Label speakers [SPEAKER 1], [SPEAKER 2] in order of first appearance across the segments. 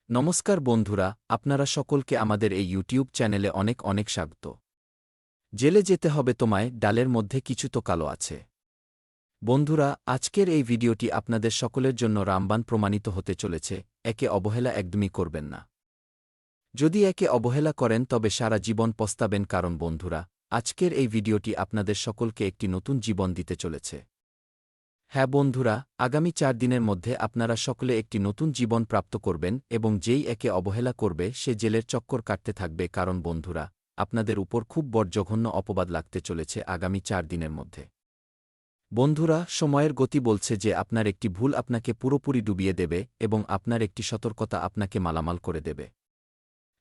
[SPEAKER 1] নমস্কার বন্ধুরা, আপনারা সকলকে আমাদের এই ইউটিউব চ্যানেলে অনেক অনেক স্বাগত। জেলে যেতে হবে তোমায়, ডালের মধ্যে কিছু তো কালো আছে। বন্ধুরা, আজকের এই ভিডিওটি আপনাদের সকলের জন্য রামবাণ প্রমাণিত হতে চলেছে। একে অবহেলা একদমই করবেন না। যদি একে অবহেলা করেন তবে সারা জীবন পস্তাবেন, কারণ বন্ধুরা, আজকের এই ভিডিওটি আপনাদের সকলকে একটি নতুন জীবন দিতে চলেছে। হ্যাঁ বন্ধুরা, আগামী 4 দিনের মধ্যে আপনারা সকলে একটি নতুন জীবন প্রাপ্ত করবেন এবং যেই একে অবহেলা করবে সে জেলের চক্কর কাটতে থাকবে, কারণ বন্ধুরা, আপনাদের উপর খুব বড় জঘন্য অপবাদ লাগতে চলেছে আগামী 4 দিনের মধ্যে। বন্ধুরা, সময়ের গতি বলছে যে আপনার একটি ভুল আপনাকে পুরোপুরি ডুবিয়ে দেবে এবং আপনার একটি সতর্কতা আপনাকে মালামাল করে দেবে।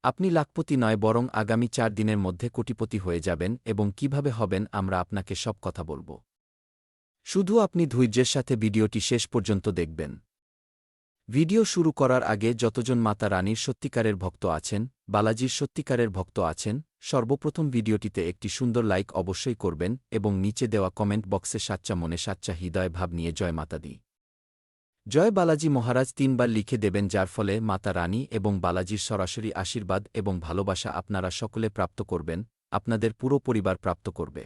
[SPEAKER 1] আপনি লাখপতি নয়, বরং আগামী 4 দিনের মধ্যে কোটিপতি হয়ে যাবেন এবং কিভাবে হবেন আমরা আপনাকে সব কথা বলব। শুধু আপনি ধৈর্যের সাথে ভিডিওটি শেষ পর্যন্ত দেখবেন। ভিডিও শুরু করার আগে যতজন মাতা রানীর সত্যিকারের ভক্ত আছেন, বালাজির সত্যিকারের ভক্ত আছেন, সর্বপ্রথম ভিডিওটিতে একটি সুন্দর লাইক অবশ্যই করবেন এবং নিচে দেওয়া কমেন্ট বক্সে সাচ্চা মনে সাচ্চা হৃদয় ভাব নিয়ে জয় মাতা দি, জয় বালাজি মহারাজ 3 বার লিখে দেবেন, যার ফলে মাতা রানী এবং বালাজির সরাসরি আশীর্বাদ এবং ভালোবাসা আপনারা সকলে প্রাপ্ত করবেন, আপনাদের পুরো পরিবার প্রাপ্ত করবে।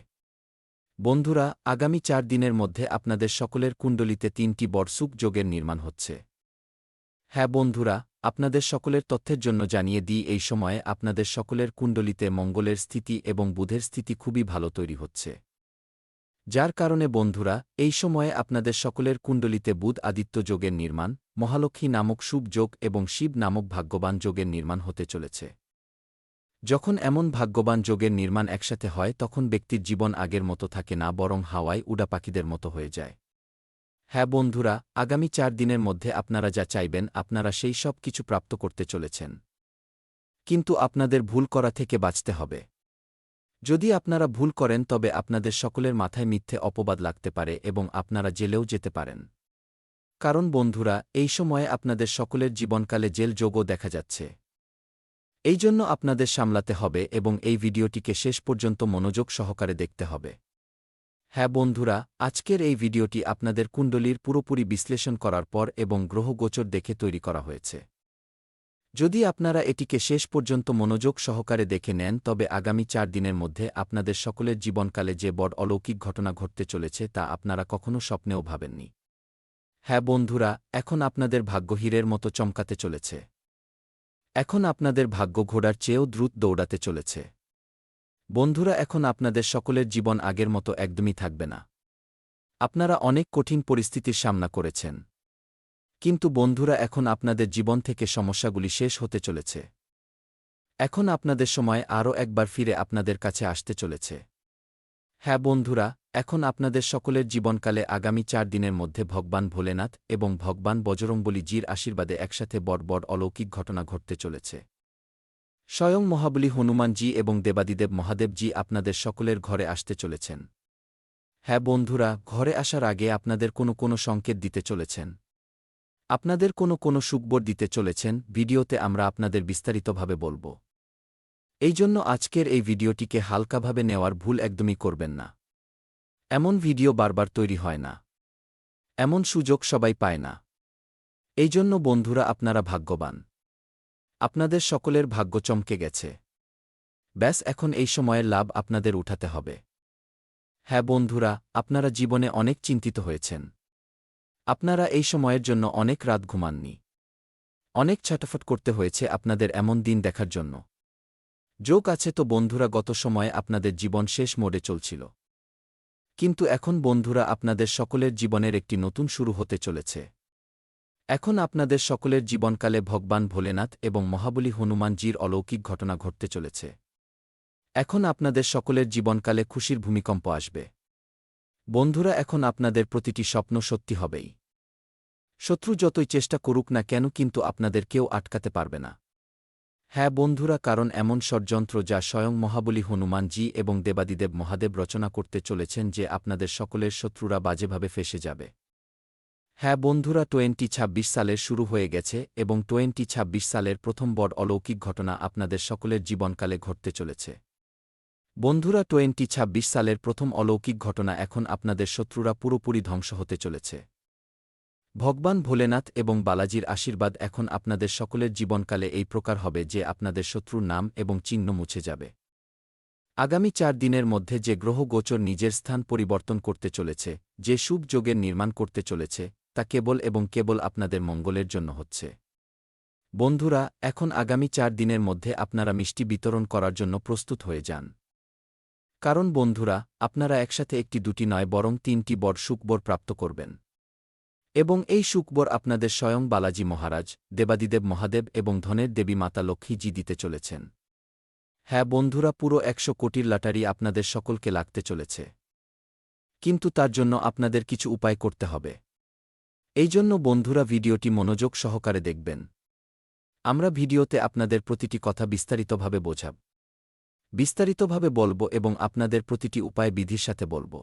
[SPEAKER 1] বন্ধুরা, আগামী 4 দিনের মধ্যে আপনাদের সকলের কুণ্ডলিতে 3টি বড় সুখ যোগের নির্মাণ হচ্ছে। হ্যাঁ বন্ধুরা, আপনাদের সকলের তথ্যের জন্য জানিয়ে দিই, এই সময়ে আপনাদের সকলের কুণ্ডলিতে মঙ্গলের স্থিতি এবং বুধের স্থিতি খুবই ভালো তৈরি হচ্ছে। যার কারণে বন্ধুরা, এই সময়ে আপনাদের সকলের কুণ্ডলিতে বুধ আদিত্য যোগের নির্মাণ, মহালক্ষ্মী নামক শুভ যোগ এবং শিব নামক ভাগ্যবান যোগের নির্মাণ হতে চলেছে। যখন এমন ভাগ্যবান যোগের নির্মাণ একসাথে হয় তখন ব্যক্তির জীবন আগের মতো থাকে না, বরং হাওয়ায় উড়া পাখিদের মতো হয়ে যায়। হ্যাঁ বন্ধুরা, আগামী 4 দিনের মধ্যে আপনারা যা চাইবেন আপনারা সেই সব কিছু প্রাপ্ত করতে চলেছেন। কিন্তু আপনাদের ভুল করা থেকে বাঁচতে হবে। যদি আপনারা ভুল করেন তবে আপনাদের সকলের মাথায় মিথ্যে অপবাদ লাগতে পারে এবং আপনারা জেলেও যেতে পারেন। কারণ বন্ধুরা, এই সময়ে আপনাদের সকলের জীবনকালে জেল যোগও দেখা যাচ্ছে। এই জন্য আপনাদের সামলাতে হবে এবং এই ভিডিওটিকে শেষ পর্যন্ত মনোযোগ সহকারে দেখতে হবে। হ্যাঁ বন্ধুরা, আজকের এই ভিডিওটি আপনাদের কুণ্ডলীর পুরোপুরি বিশ্লেষণ করার পর এবং গ্রহগোচর দেখে তৈরি করা হয়েছে। যদি আপনারা এটিকে শেষ পর্যন্ত মনোযোগ সহকারে দেখে নেন তবে আগামী 4 দিনের মধ্যে আপনাদের সকলের জীবনকালে যে বড় অলৌকিক ঘটনা ঘটতে চলেছে তা আপনারা কখনো স্বপ্নেও ভাবেননি। হ্যাঁ বন্ধুরা, এখন আপনাদের ভাগ্য হীরের মতো চমকাতে চলেছে। এখন আপনাদের ভাগ্য ঘোড়ার চেয়েও দ্রুত দৌড়াতে চলেছে। বন্ধুরা, এখন আপনাদের সকলের জীবন আগের মতো একদমই থাকবে না। আপনারা অনেক কঠিন পরিস্থিতির সামনা করেছেন। কিন্তু বন্ধুরা, এখন আপনাদের জীবন থেকে সমস্যাগুলি শেষ হতে চলেছে। এখন আপনাদের সময় আরও একবার ফিরে আপনাদের কাছে আসতে চলেছে। হ্যাঁ বন্ধুরা, এখন আপনাদের সকলের জীবনকালে আগামী 4 দিনের মধ্যে ভগবান ভোলেনাথ এবং ভগবান বজরংবলী জির আশীর্বাদে একসাথে বড় বড় অলৌকিক ঘটনা ঘটতে চলেছে। স্বয়ং মহাবলী হনুমানজি এবং দেবাদিদেব মহাদেবজি আপনাদের সকলের ঘরে আসতে চলেছেন। হ্যাঁ বন্ধুরা, ঘরে আসার আগে আপনাদের কোনো সংকেত দিতে চলেছেন। আপনাদের কোনো সুখবর দিতে চলেছেন। ভিডিওতে আমরা আপনাদের বিস্তারিতভাবে বলব। এই জন্য আজকের এই ভিডিওটিকে হালকাভাবে নেওয়ার ভুল একদমই করবেন না। এমন ভিডিও বারবার তৈরি হয় না। এমন সুযোগ সবাই পায় না। এই জন্য বন্ধুরা, আপনারা ভাগ্যবান। আপনাদের সকলের ভাগ্য চমকে গেছে। ব্যাস, এখন এই সময়ের লাভ আপনাদের উঠাতে হবে। হ্যাঁ বন্ধুরা, আপনারা জীবনে অনেক চিন্তিত হয়েছেন। আপনারা এই সময়ের জন্য অনেক রাত ঘুমাননি। অনেক ছটফট করতে হয়েছে আপনাদের এমন দিন দেখার জন্য। যোগ আছে তো বন্ধুরা, গত সময়ে আপনাদের জীবন শেষ মোড়ে চলছিল। কিন্তু এখন বন্ধুরা, আপনাদের সকলের জীবনের একটি নতুন শুরু হতে চলেছে। এখন আপনাদের সকলের জীবনকালে ভগবান ভোলেনাথ এবং মহাবলী হনুমানজির অলৌকিক ঘটনা ঘটতে চলেছে। এখন আপনাদের সকলের জীবনকালে খুশির ভূমিকম্প আসবে। বন্ধুরা, এখন আপনাদের প্রতিটি স্বপ্ন সত্যি হবেই। শত্রু যতই চেষ্টা করুক না কেন, কিন্তু আপনাদের কেউ আটকাতে পারবে না। হ্যাঁ বন্ধুরা, কারণ এমন ষড়যন্ত্র যা স্বয়ং মহাবলী হনুমানজি এবং দেবাদিদেব মহাদেব রচনা করতে চলেছেন যে আপনাদের সকলের শত্রুরা বাজেভাবে ফেঁসে যাবে। হ্যাঁ বন্ধুরা, 2026 সালের শুরু হয়ে গেছে এবং 2026 সালের প্রথম বড় অলৌকিক ঘটনা আপনাদের সকলের জীবনকালে ঘটতে চলেছে। বন্ধুরা, 2026 সালের প্রথম অলৌকিক ঘটনা, এখন আপনাদের শত্রুরা পুরোপুরি ধ্বংস হতে চলেছে। ভগবান ভোলেনাথ এবং বালাজির আশীর্বাদ এখন আপনাদের সকলের জীবনকালে এই প্রকার হবে যে আপনাদের শত্রুর নাম এবং চিহ্ন মুছে যাবে। আগামী 4 দিনের মধ্যে যে গ্রহ গোচর নিজের স্থান পরিবর্তন করতে চলেছে, যে শুভ যোগের নির্মাণ করতে চলেছে, তা কেবল এবং কেবল আপনাদের মঙ্গলের জন্য হচ্ছে। বন্ধুরা, এখন আগামী 4 দিনের মধ্যে আপনারা মিষ্টি বিতরণ করার জন্য প্রস্তুত হয়ে যান। কারণ বন্ধুরা, আপনারা একসাথে একটি দুটি নয় বরং 3টি বড় সুখবর প্রাপ্ত করবেন। এবং এই সুখবর আপনাদের স্বয়ং বালাজি মহারাজ, দেবাদিদেব মহাদেব এবং ধনের দেবী মাতা লক্ষ্মীজি দিতে চলেছেন। হ্যাঁ বন্ধুরা, পুরো 100 কোটির লটারি আপনাদের সকলকে লাগতে চলেছে। কিন্তু তার জন্য আপনাদের কিছু উপায় করতে হবে। এই জন্য বন্ধুরা ভিডিওটি মনোযোগ সহকারে দেখবেন। আমরা ভিডিওতে আপনাদের প্রতিটি কথা বিস্তারিতভাবে বোঝাব, বিস্তারিতভাবে বলবো এবং আপনাদের প্রতিটি উপায় বিধির সাথে বলবো।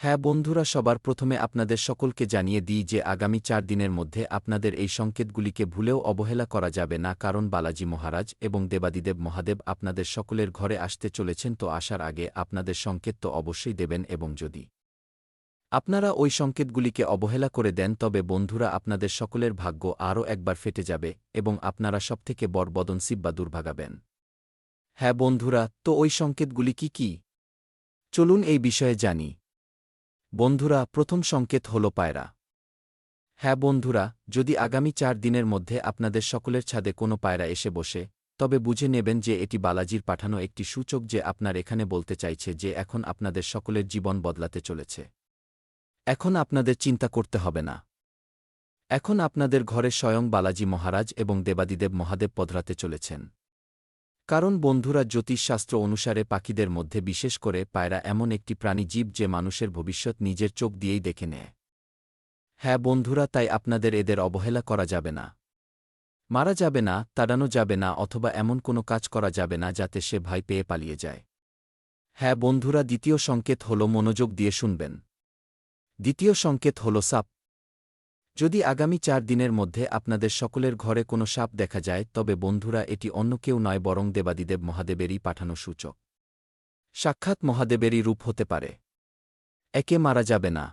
[SPEAKER 1] হ্যাঁ বন্ধুরা, সবার প্রথমে আপনাদের সকলকে জানিয়ে দিই যে আগামী 4 দিনের মধ্যে আপনাদের এই সংকেতগুলিকে ভুলেও অবহেলা করা যাবে না, কারণ বালাজি মহারাজ এবং দেবাদিদেব মহাদেব আপনাদের সকলের ঘরে আসতে চলেছেন। তো আসার আগে আপনাদের সংকেত তো অবশ্যই দেবেন, এবং যদি আপনারা ওই সংকেতগুলিকে অবহেলা করে দেন তবে বন্ধুরা আপনাদের সকলের ভাগ্য আরও একবার ফেটে যাবে এবং আপনারা সবথেকে বড় বদনসিব বা দুর্ভাগাবেন। হ্যাঁ বন্ধুরা, তো ওই সংকেতগুলি কি কি? চলুন এই বিষয়ে জানি। বন্ধুরা, প্রথম সংকেত হল পায়রা। হ্যাঁ বন্ধুরা, যদি আগামী 4 দিনের মধ্যে আপনাদের সকলের ছাদে কোনো পায়রা এসে বসে, তবে বুঝে নেবেন যে এটি বালাজির পাঠানো একটি সূচক, যে আপনার এখানে বলতে চাইছে যে এখন আপনাদের সকলের জীবন বদলাতে চলেছে। এখন আপনাদের চিন্তা করতে হবে না। এখন আপনাদের ঘরে স্বয়ং বালাজি মহারাজ এবং দেবাদিদেব মহাদেব পধরাতে চলেছেন। কারণ বন্ধুরা, জ্যোতিষশাস্ত্র অনুসারে পাখিদের মধ্যে বিশেষ করে পায়রা এমন একটি প্রাণী জীব যে মানুষের ভবিষ্যৎ নিজের চোখ দিয়েই দেখে নেয়। হ্যাঁ বন্ধুরা, তাই আপনাদের এদের অবহেলা করা যাবে না, মারা যাবে না, তাড়ানো যাবে না, অথবা এমন কোনো কাজ করা যাবে না যাতে সে ভয় পেয়ে পালিয়ে যায়। হ্যাঁ বন্ধুরা, দ্বিতীয় সংকেত হল, মনোযোগ দিয়ে শুনবেন। দ্বিতীয় সংকেত হল সাপ। যদি আগামী 4 দিনের মধ্যে আপনাদের সকলের ঘরে কোনো সাপ দেখা যায় তবে বন্ধুরা এটি অন্য কেউ নয় বরং দেবাদিদেব মহাদেবেরই পাঠানো সূচক। সাক্ষাৎ মহাদেবেরই রূপ হতে পারে। একে মারা যাবে না।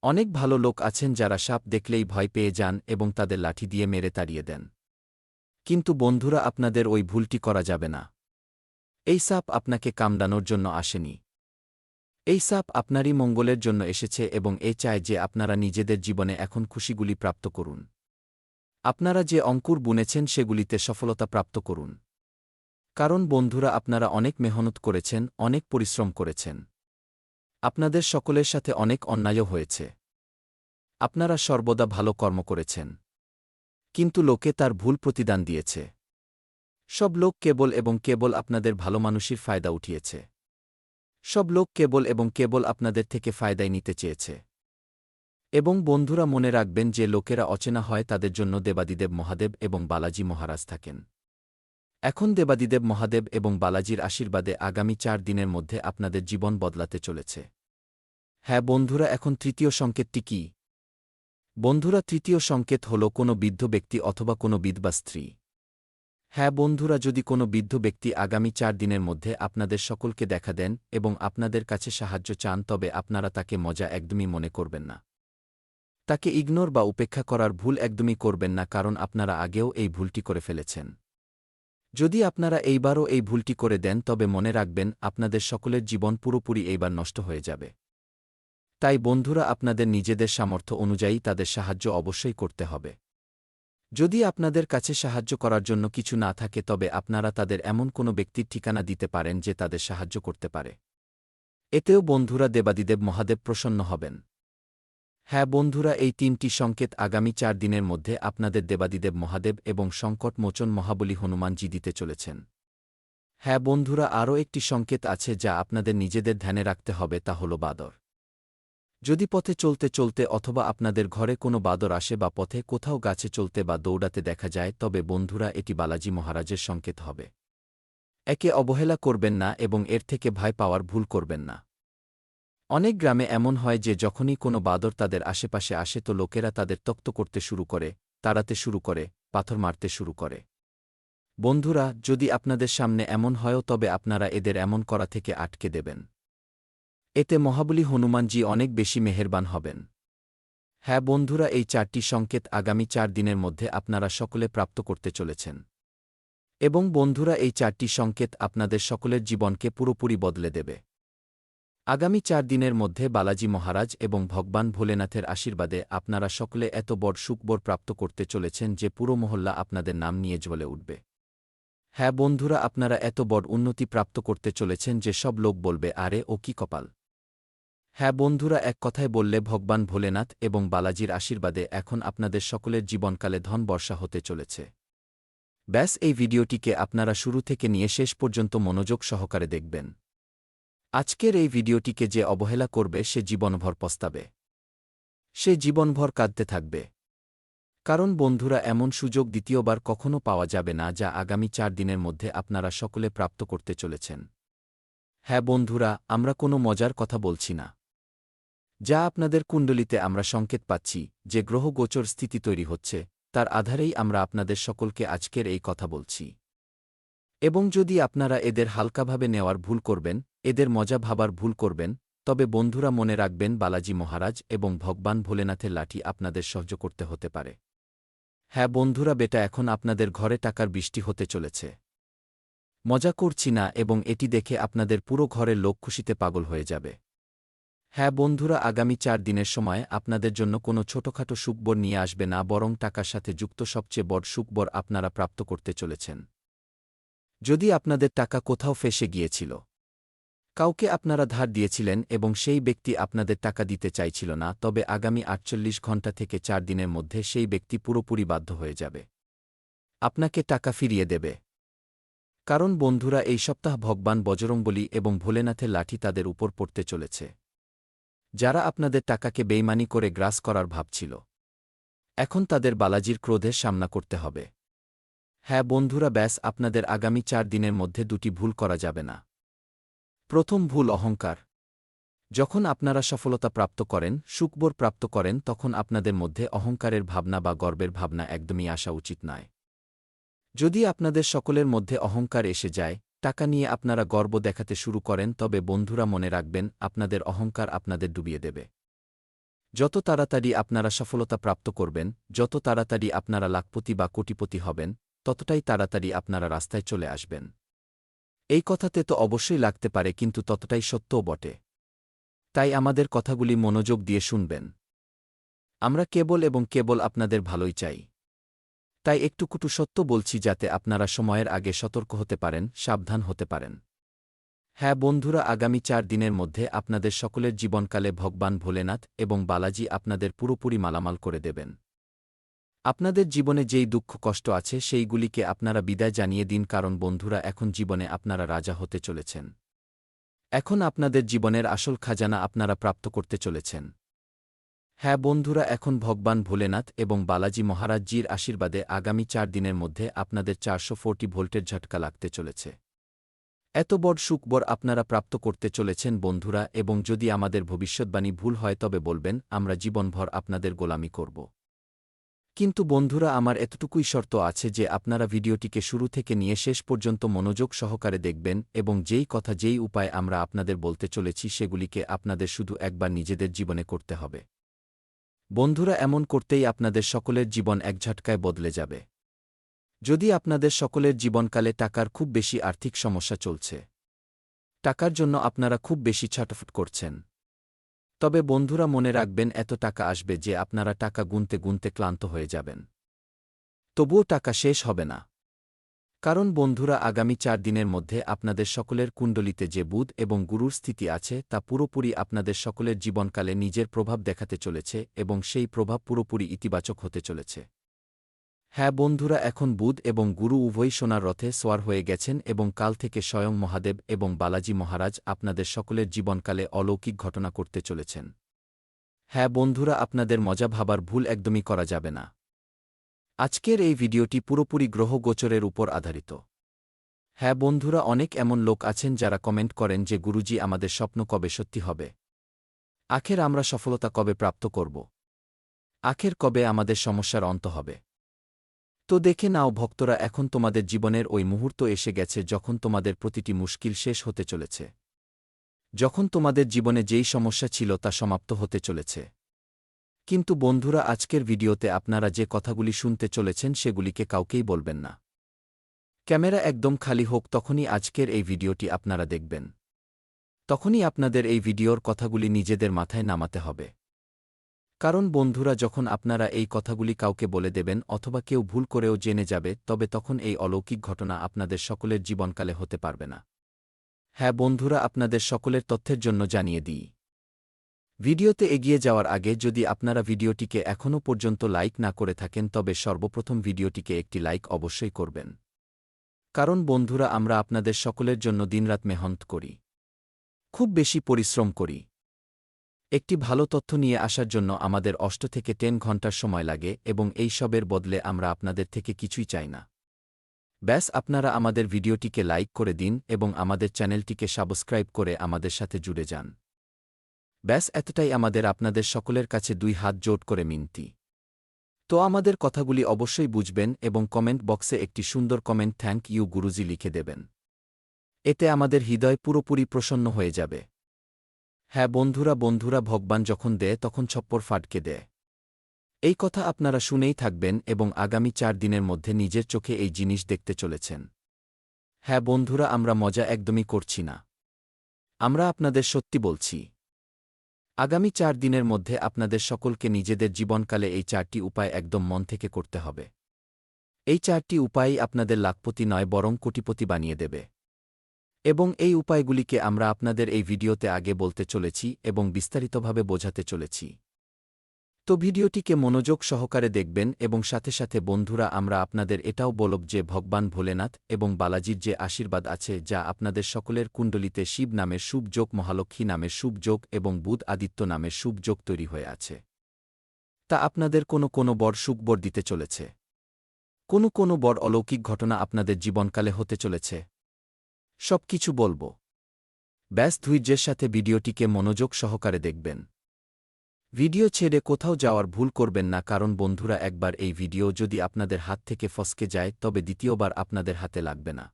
[SPEAKER 1] অনেক ভালো লোক আছেন যারা সাপ দেখলেই ভয় পেয়ে যান এবং তাদের লাঠি দিয়ে মেরে তাড়িয়ে দেন। কিন্তু বন্ধুরা, আপনাদের ওই ভুলটি করা যাবে না। এই সাপ আপনাকে কামড়ানোর জন্য আসেনি। এই সাপ আপনারই মঙ্গলের জন্য এসেছে এবং এ চায় যে আপনারা নিজেদের জীবনে এখন খুশিগুলি প্রাপ্ত করুন। আপনারা যে অঙ্কুর বুনেছেন সেগুলিতে সফলতা প্রাপ্ত করুন। কারণ বন্ধুরা, আপনারা অনেক মেহনত করেছেন, অনেক পরিশ্রম করেছেন। আপনাদের সকলের সাথে অনেক অন্যায়ও হয়েছে। আপনারা সর্বদা ভালো কর্ম করেছেন। কিন্তু লোকে তার ভুল প্রতিদান দিয়েছে। সব লোক কেবল এবং কেবল আপনাদের ভালো মানুষের ফায়দা উঠিয়েছে। সব লোক কেবল এবং কেবল আপনাদের থেকে ফায়দাই নিতে চেয়েছে। এবং বন্ধুরা, মনে রাখবেন যে লোকেরা অচেনা হয় তাদের জন্য দেবাদিদেব মহাদেব এবং বালাজি মহারাজ থাকেন। এখন দেবাদিদেব মহাদেব এবং বালাজির আশীর্বাদে আগামী 4 দিনের মধ্যে আপনাদের জীবন বদলাতে চলেছে। হ্যাঁ বন্ধুরা, এখন তৃতীয় সংকেতটি কি? বন্ধুরা, তৃতীয় সংকেত হল কোনো বৃদ্ধ ব্যক্তি অথবা কোনো বিধবা স্ত্রী। হ্যাঁ বন্ধুরা, যদি কোনো বৃদ্ধ ব্যক্তি আগামী 4 দিনের মধ্যে আপনাদের সকলকে দেখা দেন এবং আপনাদের কাছে সাহায্য চান তবে আপনারা তাকে মজা একদমই মনে করবেন না। তাকে ইগনোর বা উপেক্ষা করার ভুল একদমই করবেন না, কারণ আপনারা আগেও এই ভুলটি করে ফেলেছেন। যদি আপনারা এইবারও এই ভুলটি করে দেন তবে মনে রাখবেন আপনাদের সকলের জীবন পুরোপুরি এইবার নষ্ট হয়ে যাবে। তাই বন্ধুরা, আপনাদের নিজেদের সামর্থ্য অনুযায়ী তাদের সাহায্য অবশ্যই করতে হবে। যদি আপনাদের কাছে সাহায্য করার জন্য কিছু না থাকে তবে আপনারা তাদের এমন কোনো ব্যক্তির ঠিকানা দিতে পারেন যে তাদের সাহায্য করতে পারে। এতেও বন্ধুরা দেবাদিদেব মহাদেব প্রসন্ন হবেন। হ্যাঁ বন্ধুরা, এই 3টি সংকেত আগামী 4 দিনের মধ্যে আপনাদের দেবাদিদেব মহাদেব এবং সংকট মোচন মহাবলী হনুমানজি দিতে চলেছেন। হ্যাঁ বন্ধুরা, আরও একটি সংকেত আছে যা আপনাদের নিজেদের ধ্যানে রাখতে হবে, তা হল বাদর। যদি পথে চলতে চলতে অথবা আপনাদের ঘরে কোনো বাদর আসে বা পথে কোথাও গাছে চলতে বা দৌড়াতে দেখা যায় তবে বন্ধুরা এটি বালাজি মহারাজের সংকেত হবে। একে অবহেলা করবেন না এবং এর থেকে ভয় পাওয়ার ভুল করবেন না। অনেক গ্রামে এমন হয় যে যখনই কোনো বাদর তাদের আশেপাশে আসে তো লোকেরা তাদের তক্ত করতে শুরু করে, তাড়াতে শুরু করে, পাথর মারতে শুরু করে। বন্ধুরা, যদি আপনাদের সামনে এমন হয়ও তবে আপনারা এদের এমন করা থেকে আটকে দেবেন। এতে মহাবলী হনুমানজি অনেক বেশি মেহেরবান হবেন। হ্যাঁ বন্ধুরা, এই 4টি সংকেত আগামী 4 দিনের মধ্যে আপনারা সকলে প্রাপ্ত করতে চলেছেন। এবং বন্ধুরা, এই 4টি সংকেত আপনাদের সকলের জীবনকে পুরোপুরি বদলে দেবে। আগামী 4 দিনের মধ্যে বালাজি মহারাজ এবং ভগবান ভোলেনাথের আশীর্বাদে আপনারা সকলে এত বড় সুখবর প্রাপ্ত করতে চলেছেন যে পুরো মহল্লা আপনাদের নাম নিয়ে জ্বলে উঠবে। হ্যাঁ বন্ধুরা, আপনারা এত বড় উন্নতি প্রাপ্ত করতে চলেছেন যে সব লোক বলবে, আরে ও কি কপাল। হ্যাঁ বন্ধুরা, এক কথায় বললে ভগবান ভোলেনাথ এবং বালাজির আশীর্বাদে এখন আপনাদের সকলের জীবনকালে ধন বর্ষা হতে চলেছে। ব্যাস, এই ভিডিওটিকে আপনারা শুরু থেকে নিয়ে শেষ পর্যন্ত মনোযোগ সহকারে দেখবেন। আজকের এই ভিডিওটিকে যে অবহেলা করবে সে জীবনভর পস্তাবে, সে জীবনভর কাঁদতে থাকবে। কারণ বন্ধুরা, এমন সুযোগ দ্বিতীয়বার কখনো পাওয়া যাবে না যা আগামী 4 দিনের মধ্যে আপনারা সকলে প্রাপ্ত করতে চলেছেন। হ্যাঁ বন্ধুরা, আমরা কোনো মজার কথা বলছি না। যা আপনাদের কুণ্ডলিতে আমরা সংকেত পাচ্ছি, যে গ্রহ গোচর স্থিতি তৈরি হচ্ছে, তার আধারেই আমরা আপনাদের সকলকে আজকের এই কথা বলছি। এবং যদি আপনারা এদের হালকাভাবে নেওয়ার ভুল করবেন, এদের মজা ভাবার ভুল করবেন, তবে বন্ধুরা মনে রাখবেন বালাজি মহারাজ এবং ভগবান ভোলেনাথের লাঠি আপনাদের সহ্য করতে হতে পারে। হ্যাঁ বন্ধুরা, বেটা, এখন আপনাদের ঘরে টাকার বৃষ্টি হতে চলেছে। মজা করছি না, এবং এটি দেখে আপনাদের পুরো ঘরের লোক খুশিতে পাগল হয়ে যাবে। হ্যাঁ বন্ধুরা, আগামী 4 দিনের সময় আপনাদের জন্য কোনো ছোটখাটো সুখবর নিয়ে আসবে না, বরং টাকার সাথে যুক্ত সবচেয়ে বড় সুখবর আপনারা প্রাপ্ত করতে চলেছেন। যদি আপনাদের টাকা কোথাও ফেঁসে গিয়েছিল, কাউকে আপনারা ধার দিয়েছিলেন এবং সেই ব্যক্তি আপনাদের টাকা দিতে চাইছিল না, তবে আগামী 48 ঘণ্টা থেকে 4 দিনের মধ্যে সেই ব্যক্তি পুরোপুরি বাধ্য হয়ে যাবে, আপনাকে টাকা ফিরিয়ে দেবে। কারণ বন্ধুরা, এই সপ্তাহ ভগবান বজরংবলী এবং ভোলেনাথের লাঠি তাদের উপর পড়তে চলেছে, যারা আপনাদের টাকাকে বেইমানি করে গ্রাস করার ভাবছিল। এখন তাদের বালাজির ক্রোধের সামনা করতে হবে। হ্যাঁ বন্ধুরা, ব্যাস, আপনাদের আগামী 4 দিনের মধ্যে 2টি ভুল করা যাবে না। প্রথম ভুল, অহংকার। যখন আপনারা সফলতা প্রাপ্ত করেন, সুখবর প্রাপ্ত করেন, তখন আপনাদের মধ্যে অহংকারের ভাবনা বা গর্বের ভাবনা একদমই আসা উচিত নয়। যদি আপনাদের সকলের মধ্যে অহংকার এসে যায়, টাকা নিয়ে আপনারা গর্ব দেখাতে শুরু করেন, তবে বন্ধুরা মনে রাখবেন আপনাদের অহংকার আপনাদের ডুবিয়ে দেবে। যত তাড়াতাড়ি আপনারা সফলতা প্রাপ্ত করবেন, যত তাড়াতাড়ি আপনারা লাখপতি বা কোটিপতি হবেন, ততটাই তাড়াতাড়ি আপনারা রাস্তায় চলে আসবেন। এই কথাতে তো অবশ্যই লাগতে পারে, কিন্তু ততটাই সত্যও বটে। তাই আমাদের কথাগুলি মনোযোগ দিয়ে শুনবেন। আমরা কেবল এবং কেবল আপনাদের ভালোই চাই। তাই একটু কুটু সত্য বলছি, যাতে আপনারা সময়ের আগে সতর্ক হতে পারেন, সাবধান হতে পারেন। হ্যাঁ বন্ধুরা, আগামী 4 দিনের মধ্যে আপনাদের সকলের জীবনকালে ভগবান ভোলেনাথ এবং বালাজি আপনাদের পুরোপুরি মালামাল করে দেবেন। আপনাদের জীবনে যেই দুঃখ কষ্ট আছে সেইগুলিকে আপনারা বিদায় জানিয়ে দিন, কারণ বন্ধুরা, এখন জীবনে আপনারা রাজা হতে চলেছেন। এখন আপনাদের জীবনের আসল খাজানা আপনারা প্রাপ্ত করতে চলেছেন। হ্যাঁ বন্ধুরা, এখন ভগবান ভোলেনাথ এবং বালাজি মহারাজজির আশীর্বাদে আগামী 4 দিনের মধ্যে আপনাদের 440 ভোল্টের ঝটকা লাগতে চলেছে। এত বড় সুখবর আপনারা প্রাপ্ত করতে চলেছেন বন্ধুরা, এবং যদি আমাদের ভবিষ্যৎবাণী ভুল হয় তবে বলবেন, আমরা জীবনভর আপনাদের গোলামি করব। কিন্তু বন্ধুরা, আমার এতটুকুই শর্ত আছে যে আপনারা ভিডিওটিকে শুরু থেকে নিয়ে শেষ পর্যন্ত মনোযোগ সহকারে দেখবেন, এবং যেই কথা যেই উপায় আমরা আপনাদের বলতে চলেছি সেগুলিকে আপনাদের শুধু একবার নিজেদের জীবনে করতে হবে। বন্ধুরা, এমন করতেই আপনাদের সকলের জীবন এক ঝটকায় বদলে যাবে। যদি আপনাদের সকলের জীবনকালে টাকার খুব বেশি আর্থিক সমস্যা চলছে, টাকার জন্য আপনারা খুব বেশি ছটফট করছেন, তবে বন্ধুরা মনে রাখবেন এত টাকা আসবে যে আপনারা টাকা গুনতে গুনতে ক্লান্ত হয়ে যাবেন। তবুও টাকা শেষ হবে না। কারণ বন্ধুরা, আগামী 4 দিনের মধ্যে আপনাদের সকলের কুণ্ডলিতে যে বুধ এবং গুরুর স্থিতি আছে তা পুরোপুরি আপনাদের সকলের জীবনকালে নিজের প্রভাব দেখাতে চলেছে, এবং সেই প্রভাব পুরোপুরি ইতিবাচক হতে চলেছে। হ্যাঁ বন্ধুরা, এখন বুধ এবং গুরু উভয়ই সোনার রথে সোয়ার হয়ে গেছেন, এবং কাল থেকে স্বয়ং মহাদেব এবং বালাজি মহারাজ আপনাদের সকলের জীবনকালে অলৌকিক ঘটনা করতে চলেছেন। হ্যাঁ বন্ধুরা, আপনাদের মজা ভাবার ভুল একদমই করা যাবে না। আজকের এই ভিডিওটি পুরোপুরি গ্রহ গোচরের উপর আধারিত। হ্যাঁ বন্ধুরা, অনেক এমন লোক আছেন যারা কমেন্ট করেন যে গুরুজি, আমাদের স্বপ্ন কবে সত্যি হবে? আখের আমরা সফলতা কবে প্রাপ্ত করব? আখের কবে আমাদের সমস্যার অন্ত হবে? তো দেখে নাও ভক্তরা, এখন তোমাদের জীবনের ওই মুহূর্ত এসে গেছে যখন তোমাদের প্রতিটি মুশকিল শেষ হতে চলেছে, যখন তোমাদের জীবনে যেই সমস্যা ছিল তা সমাপ্ত হতে চলেছে। কিন্তু বন্ধুরা, আজকের ভিডিওতে আপনারা যে কথাগুলি শুনতে চলেছেন সেগুলিকে কাউকেই বলবেন না। ক্যামেরা একদম খালি হোক, তখনই আজকের এই ভিডিওটি আপনারা দেখবেন। তখনই আপনাদের এই ভিডিওর কথাগুলি নিজেদের মাথায় নামাতে হবে। কারণ বন্ধুরা, যখন আপনারা এই কথাগুলি কাউকে বলে দেবেন অথবা কেউ ভুল করেও জেনে যাবে, তবে তখন এই অলৌকিক ঘটনা আপনাদের সকলের জীবনকালে হতে পারবে না। হ্যাঁ বন্ধুরা, আপনাদের সকলের তথ্যের জন্য জানিয়ে দিই। ভিডিওতে এগিয়ে যাওয়ার আগে যদি আপনারা ভিডিওটিকে এখনও পর্যন্ত লাইক না করে থাকেন, তবে সর্বপ্রথম ভিডিওটিকে একটি লাইক অবশ্যই করবেন। কারণ বন্ধুরা, আমরা আপনাদের সকলের জন্য দিনরাত মেহনত করি, খুব বেশি পরিশ্রম করি। একটি ভালো তথ্য নিয়ে আসার জন্য আমাদের 8 থেকে 10 ঘন্টার সময় লাগে, এবং এই সবের বদলে আমরা আপনাদের থেকে কিছুই চাই না। ব্যাস আপনারা আমাদের ভিডিওটিকে লাইক করে দিন এবং আমাদের চ্যানেলটিকে সাবস্ক্রাইব করে আমাদের সাথে জুড়ে যান। ব্যাস এতটাই আমাদের আপনাদের সকলের কাছে 2 হাত জোড় করে মিনতি। তো আমাদের কথাগুলি অবশ্যই বুঝবেন এবং কমেন্ট বক্সে একটি সুন্দর কমেন্ট থ্যাংক ইউ গুরুজি লিখে দেবেন। এতে আমাদের হৃদয় পুরোপুরি প্রসন্ন হয়ে যাবে। হ্যাঁ বন্ধুরা, ভগবান যখন দেয় তখন ছপ্পর ফাটকে দেয়। এই কথা আপনারা শুনেই থাকবেন এবং আগামী 4 দিনের মধ্যে নিজের চোখে এই জিনিস দেখতে চলেছেন। হ্যাঁ বন্ধুরা, আমরা মজা একদমই করছি না। আমরা আপনাদের সত্যি বলছি। আগামী 4 দিনের মধ্যে আপনাদের সকলকে নিজেদের জীবনকালে এই 4টি উপায় একদম মন থেকে করতে হবে। এই 4টি উপায়ই আপনাদের লাখপতি নয় বরং কোটিপতি বানিয়ে দেবে। এবং এই উপায়গুলিকে আমরা আপনাদের এই ভিডিওতে আগে বলতে চলেছি এবং বিস্তারিতভাবে বোঝাতে চলেছি। তো ভিডিওটিকে মনোযোগ সহকারে দেখবেন এবং সাথে সাথে বন্ধুরা, আমরা আপনাদের এটাও বলব যে ভগবান ভোলেনাথ এবং বালাজির যে আশীর্বাদ আছে, যা আপনাদের সকলের কুণ্ডলিতে শিব নামের শুভ যোগ, মহালক্ষ্মী নামের শুভ যোগ এবং বুধ আদিত্য নামের শুভ যোগ তৈরি হয়ে আছে, তা আপনাদের কোনো বড় সুখবর দিতে চলেছে। কোনো বড় অলৌকিক ঘটনা আপনাদের জীবনকালে হতে চলেছে। সব কিছু বলব। ব্যাস ধৈর্যের সাথে ভিডিওটিকে মনোযোগ সহকারে দেখবেন। ভিডিও ছেড়ে কোথাও যাওয়ার ভুল করবেন না, কারণ বন্ধুরা, একবার এই ভিডিও যদি আপনাদের হাত থেকে ফসকে যায় তবে দ্বিতীয়বার আপনাদের হাতে লাগবে না।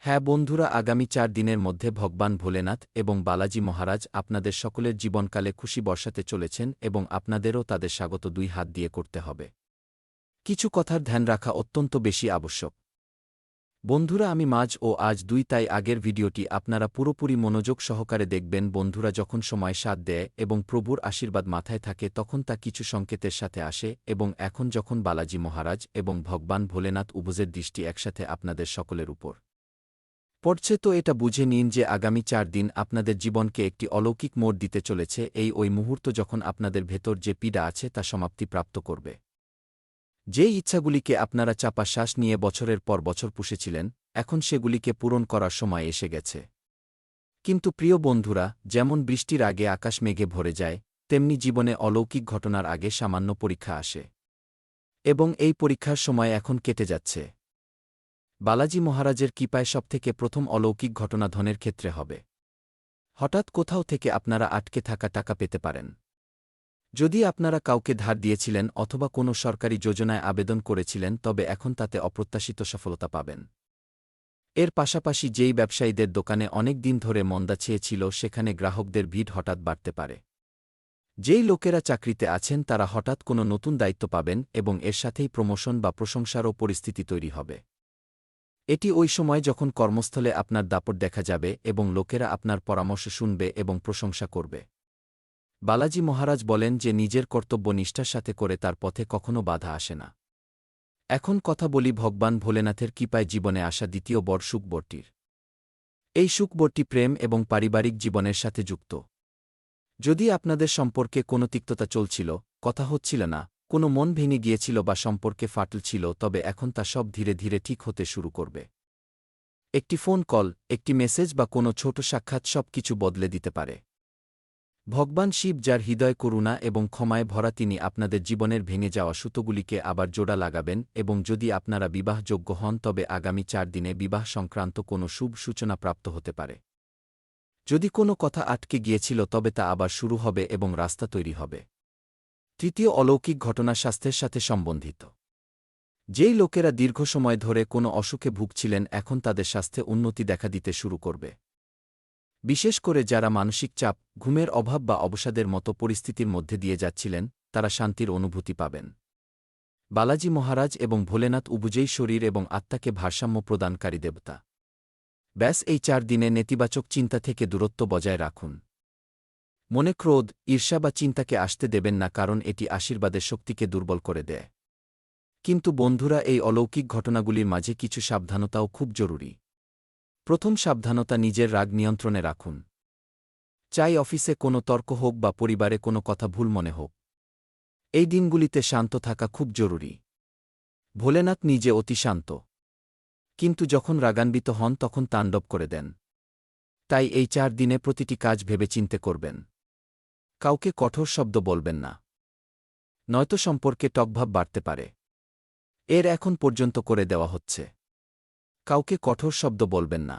[SPEAKER 1] হ্যাঁ বন্ধুরা, আগামী 4 দিনের মধ্যে ভগবান ভোলেনাথ এবং বালাজি মহারাজ আপনাদের সকলের জীবনকালে খুশি বর্ষাতে চলেছেন এবং আপনাদেরও তাদের স্বাগত 2 হাত দিয়ে করতে হবে। কিছু কথার ধ্যান রাখা অত্যন্ত বেশি আবশ্যক। বন্ধুরা, আমি মাঝ ও আজ 2, তাই আগের ভিডিওটি আপনারা পুরোপুরি মনোযোগ সহকারে দেখবেন। বন্ধুরা, যখন সময় সাথ দেয় এবং প্রভুর আশীর্বাদ মাথায় থাকে তখন তা কিছু সংকেতের সাথে আসে, এবং এখন যখন বালাজি মহারাজ এবং ভগবান ভোলেনাথ উভয়ের দৃষ্টি একসাথে আপনাদের সকলের উপর পড়ছে, তো এটা বুঝে নিন যে আগামী 4 দিন আপনাদের জীবনকে একটি অলৌকিক মোড় দিতে চলেছে। ওই মুহূর্ত যখন আপনাদের ভেতর যে পীড়া আছে তা সমাপ্তি প্রাপ্ত করবে। যে ইচ্ছাগুলিকে আপনারা চাপা শ্বাস নিয়ে বছরের পর বছর পুষেছিলেন, এখন সেগুলিকে পূরণ করার সময় এসে গেছে। কিন্তু প্রিয় বন্ধুরা, যেমন বৃষ্টির আগে আকাশ মেঘে ভরে যায়, তেমনি জীবনে অলৌকিক ঘটনার আগে সামান্য পরীক্ষা আসে। এবং এই পরীক্ষার সময় এখন কেটে যাচ্ছে। বালাজি মহারাজের কৃপায় সবথেকে প্রথম অলৌকিক ঘটনা ধনের ক্ষেত্রে হবে। হঠাৎ কোথাও থেকে আপনারা আটকে থাকা টাকা পেতে পারেন। যদি আপনারা কাউকে ধার দিয়েছিলেন অথবা কোনো সরকারি যোজনায় আবেদন করেছিলেন, তবে এখন তাতে অপ্রত্যাশিত সফলতা পাবেন। এর পাশাপাশি যেই ব্যবসায়ীদের দোকানে অনেক দিন ধরে মন্দা চেয়েছিল, সেখানে গ্রাহকদের ভিড় হঠাৎ বাড়তে পারে। যেই লোকেরা চাকরিতে আছেন তারা হঠাৎ কোনো নতুন দায়িত্ব পাবেন এবং এর সাথেই প্রমোশন বা প্রশংসারও পরিস্থিতি তৈরি হবে। এটি ওই সময় যখন কর্মস্থলে আপনার দাপট দেখা যাবে এবং লোকেরা আপনার পরামর্শ শুনবে এবং প্রশংসা করবে। বালাজি মহারাজ বলেন যে নিজের কর্তব্য নিষ্ঠার সাথে করে তার পথে কখনো বাধা আসে না। এখন কথা বলি ভগবান ভোলেনাথের কৃপায় জীবনে আসা দ্বিতীয় বড় সুখবরটির। এই সুখবরটি প্রেম এবং পারিবারিক জীবনের সাথে যুক্ত। যদি আপনাদের সম্পর্কে কোনো তিক্ততা চলছিল, কথা হচ্ছিল না, কোনো মন ভেঙে গিয়েছিল বা সম্পর্কে ফাটল ছিল, তবে এখন তা সব ধীরে ধীরে ঠিক হতে শুরু করবে। একটি ফোন কল, একটি মেসেজ বা কোনো ছোট সাক্ষাৎ সব কিছু বদলে দিতে পারে। ভগবান শিব, যার হৃদয় করুণা এবং ক্ষমায় ভরা, তিনি আপনাদের জীবনের ভেঙে যাওয়া সুতোগুলিকে আবার জোড়া লাগাবেন। এবং যদি আপনারা বিবাহযোগ্য হন তবে আগামী 4 দিনে বিবাহ সংক্রান্ত কোনো শুভ সূচনা প্রাপ্ত হতে পারে। যদি কোনো কথা আটকে গিয়েছিল তবে তা আবার শুরু হবে এবং রাস্তা তৈরি হবে। তৃতীয় অলৌকিক ঘটনা স্বাস্থ্যের সাথে সম্বন্ধিত। যেই লোকেরা দীর্ঘ সময় ধরে কোনো অসুখে ভুগছিলেন, এখন তাদের স্বাস্থ্যে উন্নতি দেখা দিতে শুরু করবে। বিশেষ করে যারা মানসিক চাপ, ঘুমের অভাব বা অবসাদের মতো পরিস্থিতির মধ্যে দিয়ে যাচ্ছিলেন, তারা শান্তির অনুভূতি পাবেন। বালাজি মহারাজ এবং ভোলেনাথ উভুজেই শরীর এবং আত্মাকে ভারসাম্য প্রদানকারী দেবতা। ব্যাস এই 4 দিনে নেতিবাচক চিন্তা থেকে দূরত্ব বজায় রাখুন। মনে ক্রোধ, ঈর্ষা বা চিন্তাকে আসতে দেবেন না, কারণ এটি আশীর্বাদের শক্তিকে দুর্বল করে দেয়। কিন্তু বন্ধুরা, এই অলৌকিক ঘটনাগুলির মাঝে কিছু সাবধানতাও খুব জরুরি। প্রথম সাবধানতা, নিজের রাগ নিয়ন্ত্রণে রাখুন। চাই অফিসে কোনো তর্ক হোক বা পরিবারে কোনো কথা ভুল মনে হোক, এই দিনগুলিতে শান্ত থাকা খুব জরুরি। ভোলেনাথ নিজে অতি শান্ত, কিন্তু যখন রাগান্বিত হন তখন তাণ্ডব করে দেন। তাই এই 4 দিনে প্রতিটি কাজ ভেবেচিন্তে করবেন। কাউকে কঠোর শব্দ বলবেন না, নয়তো সম্পর্কে টকভাব বাড়তে পারে। এখন পর্যন্ত করে দেওয়া হচ্ছে। কাউকে কঠোর শব্দ বলবেন না।